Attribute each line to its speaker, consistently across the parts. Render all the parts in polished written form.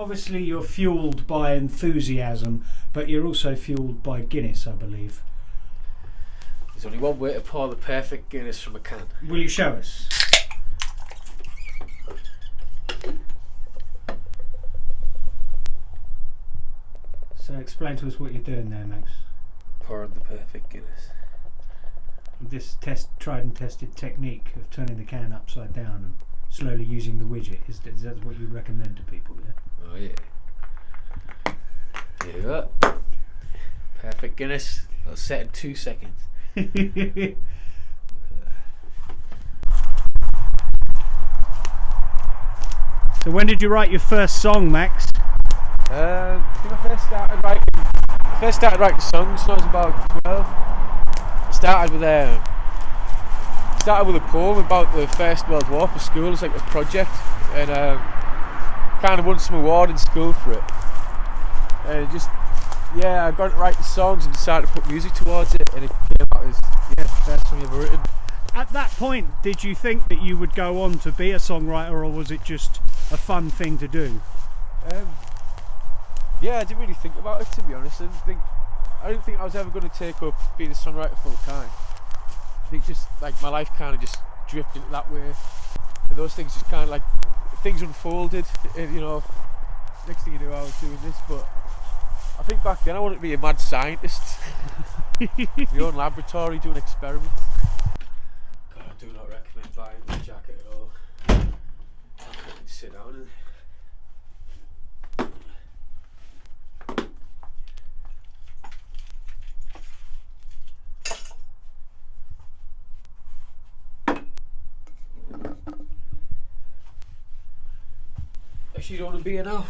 Speaker 1: obviously you're fueled by enthusiasm, but you're also fueled by Guinness, I believe.
Speaker 2: There's only one way to pour the perfect Guinness from a can.
Speaker 1: Will you show us? So explain to us what you're doing there, Max.
Speaker 2: Pouring the perfect Guinness.
Speaker 1: This tried and tested technique of turning the can upside down and slowly using the widget, is that what you recommend to people, yeah?
Speaker 2: Oh yeah. There you go. Perfect Guinness. That'll set in 2 seconds.
Speaker 1: So when did you write your first song, Max?
Speaker 2: I think I first started writing songs when I was about 12. I started with a poem about the First World War for school. It's like a project, and kind of won some award in school for it. And I got into writing songs and decided to put music towards it, and it came out as the first song ever written.
Speaker 1: At that point, did you think that you would go on to be a songwriter, or was it just a fun thing to do?
Speaker 2: I didn't really think about it, to be honest. I didn't think I was ever going to take up being a songwriter full time. I think just like my life kind of just drifted that way, and those things just kind of like things unfolded, and next thing you knew I was doing this. But I think back then I wanted to be a mad scientist, my own laboratory doing experiments. God, I do not recommend buying this jacket at all. I can sit down and actually don't want to be here now.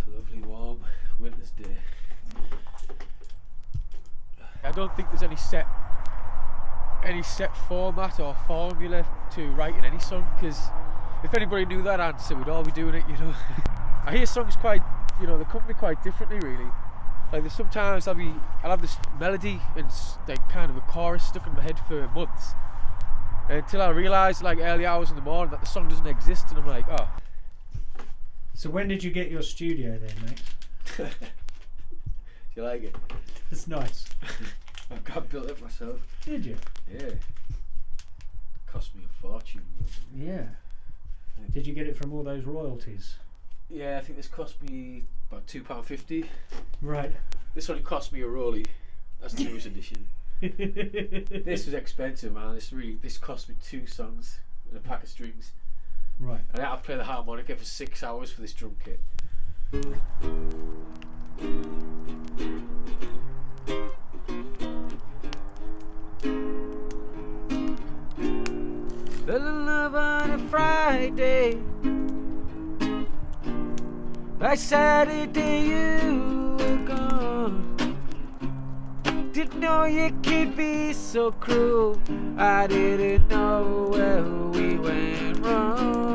Speaker 2: Lovely warm winter's day. I don't think there's any set format or formula to writing any song, because if anybody knew that answer, we'd all be doing it, I hear songs quite, they come to me quite differently, really. Like there's sometimes I'll have this melody and like kind of a chorus stuck in my head for months, until I realise like early hours in the morning that the song doesn't exist, and I'm like, oh.
Speaker 1: So when did you get your studio then, Max?
Speaker 2: Do you like it?
Speaker 1: It's nice.
Speaker 2: I built it myself.
Speaker 1: Did you?
Speaker 2: Yeah. Cost me a fortune.
Speaker 1: Yeah. Did you get it from all those royalties?
Speaker 2: Yeah, I think this cost me about £2.50.
Speaker 1: Right.
Speaker 2: This only cost me a rollie. That's the newest edition. This was expensive, man. This cost me 2 songs and a pack of strings.
Speaker 1: Right.
Speaker 2: And I had to play the harmonica for 6 hours for this drum kit. Fell in love on a Friday. Like Saturday you were gone. Didn't know you could be so cruel. I didn't know where we went wrong.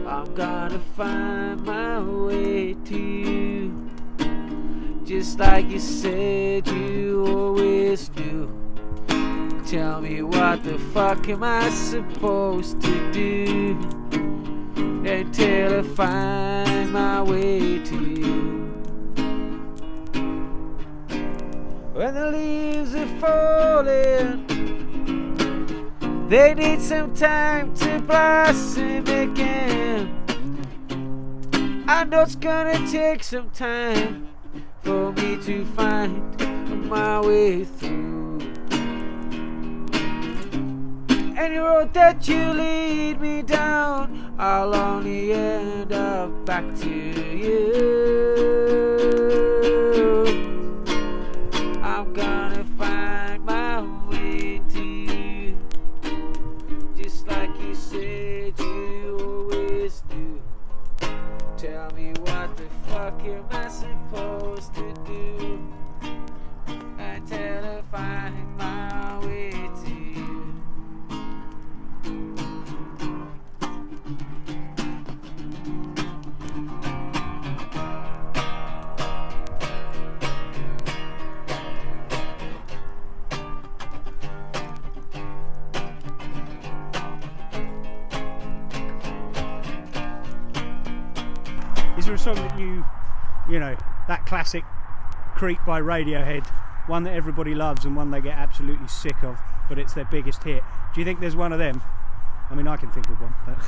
Speaker 2: I'm gonna find my way to you, just like you said you always do. Tell me, what the fuck am I supposed to do until I find my way to you? When the leaves are falling, they need some time to blossom again. I know it's gonna take some time for me to find my way through. Any road that you lead me down, I'll only end up back to you. I'm gonna find my way to you, just like you said you always do. Tell me, what the fuck am I supposed to do until I find my way to you?
Speaker 1: Is there a song that you know, that classic Creep by Radiohead, one that everybody loves and one they get absolutely sick of, but it's their biggest hit? Do you think there's one of them? I mean, I can think of one. But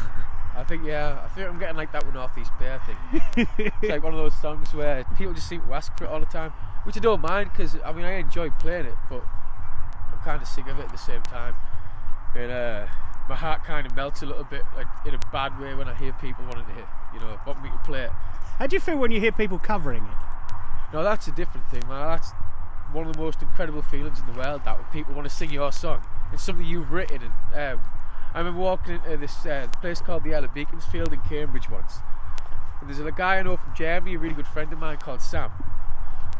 Speaker 2: I think I'm getting like that with Northeast Bay. I think it's like one of those songs where people just seem to ask for it all the time, which I don't mind because I mean I enjoy playing it, but I'm kind of sick of it at the same time, and my heart kind of melts a little bit, like in a bad way, when I hear people wanting to want me to play it.
Speaker 1: How do you feel when you hear people covering it?
Speaker 2: No, that's a different thing, man. That's one of the most incredible feelings in the world, that when people want to sing your song. It's something you've written. And I remember walking into this place called the Isle of Beaconsfield in Cambridge once, and there's a guy I know from Germany, a really good friend of mine called Sam.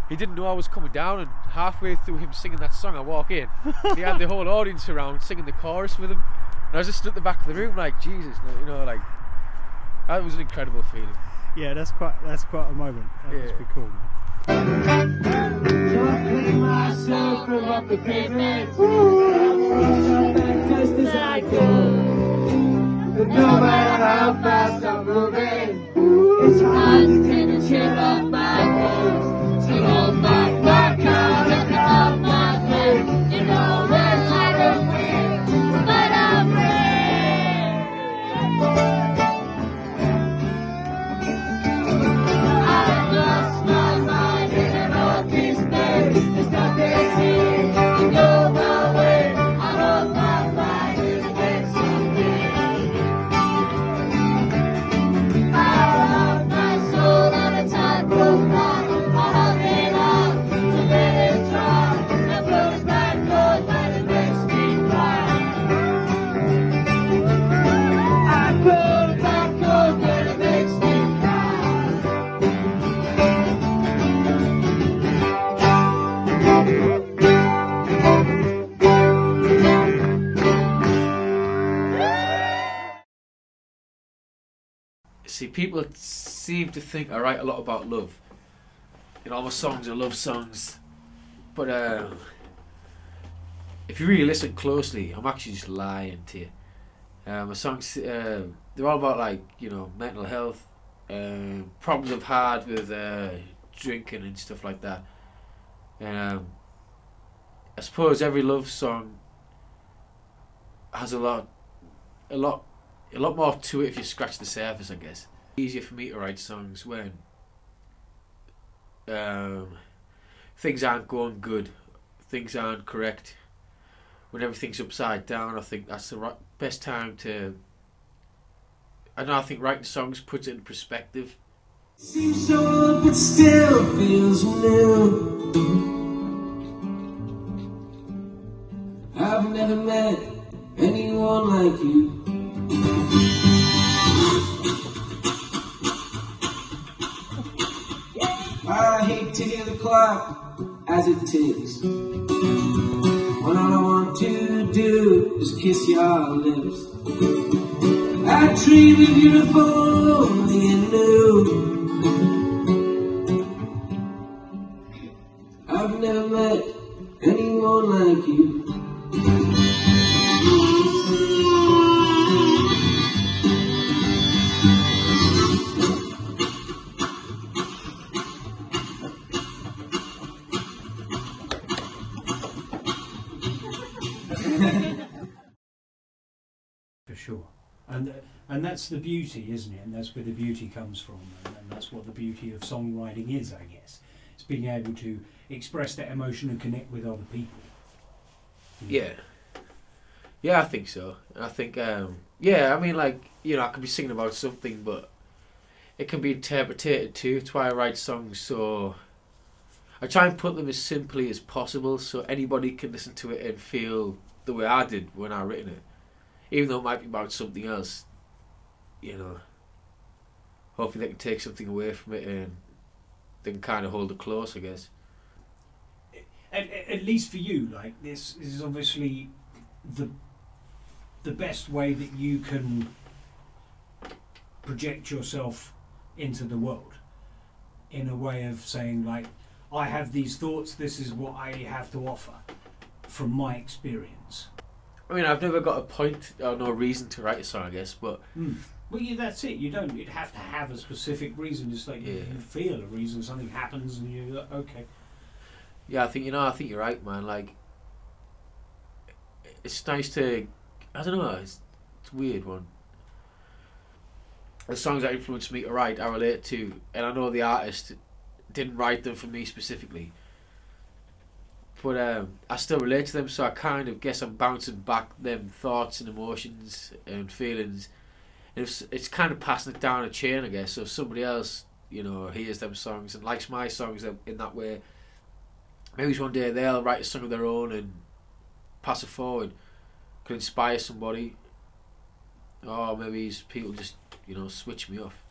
Speaker 2: He didn't know I was coming down, and halfway through him singing that song, I walk in. He had the whole audience around singing the chorus with him, and I was just stood at the back of the room like, Jesus, like that was an incredible feeling.
Speaker 1: Yeah, that's quite a moment. That must be cool, man.
Speaker 3: Don't clean myself from off the pavement. Just as I go. But no matter how fast I'm moving, it's hard to take the chill off my clothes. So hold back my car, look off my face. You know we're tired of weird, but I'm free. I lost my mind in an Northeast Bay. There's nothing here to go my way. I hold my mind and get something. I love my soul on a tightrope line. I hung it on to let it dry. I put it back on, but it makes me cry. I put it back on, but it makes me cry.
Speaker 2: See, people seem to think I write a lot about love. All my songs are love songs, but if you really listen closely, I'm actually just lying to you. My songs, they're all about mental health, problems I've had with drinking and stuff like that. And I suppose every love song has a lot more to it if you scratch the surface, I guess. Easier for me to write songs when things aren't going good, things aren't correct, when everything's upside down. I think that's the best time to... I think writing songs puts it in perspective.
Speaker 3: Seems so old, but still feels new. I've never met anyone like you. I hate to hear the clock as it ticks, when all I want to do is kiss your lips. I dream you beautiful, only and new. I've never met anyone like you.
Speaker 1: For sure. And that's the beauty, isn't it? And that's where the beauty comes from, and that's what the beauty of songwriting is, I guess. It's being able to express that emotion and connect with other people.
Speaker 2: Yeah, I think so. I think, I could be singing about something, but it can be interpreted too. That's why I write songs, so I try and put them as simply as possible so anybody can listen to it and feel the way I did when I written it. Even though it might be about something else, hopefully they can take something away from it and they can kind of hold it close, I guess.
Speaker 1: At least for you, this is obviously the best way that you can project yourself into the world, in a way of saying, I have these thoughts, this is what I have to offer from my experience.
Speaker 2: I mean, I've never got a point or no reason to write a song, I guess, but
Speaker 1: Well, that's it. You'd have to have a specific reason. Just like you feel a reason, something happens, and you're like, okay.
Speaker 2: Yeah, I think you're right, man. Like, it's nice to, I don't know, it's a weird one. The songs that influenced me to write, I relate to, and I know the artist didn't write them for me specifically, but I still relate to them, so I kind of guess I'm bouncing back them thoughts and emotions and feelings, and it's kind of passing it down a chain, I guess. So if somebody else, hears them songs and likes my songs in that way, maybe one day they'll write a song of their own and pass it forward, could inspire somebody, or maybe people just switch me off.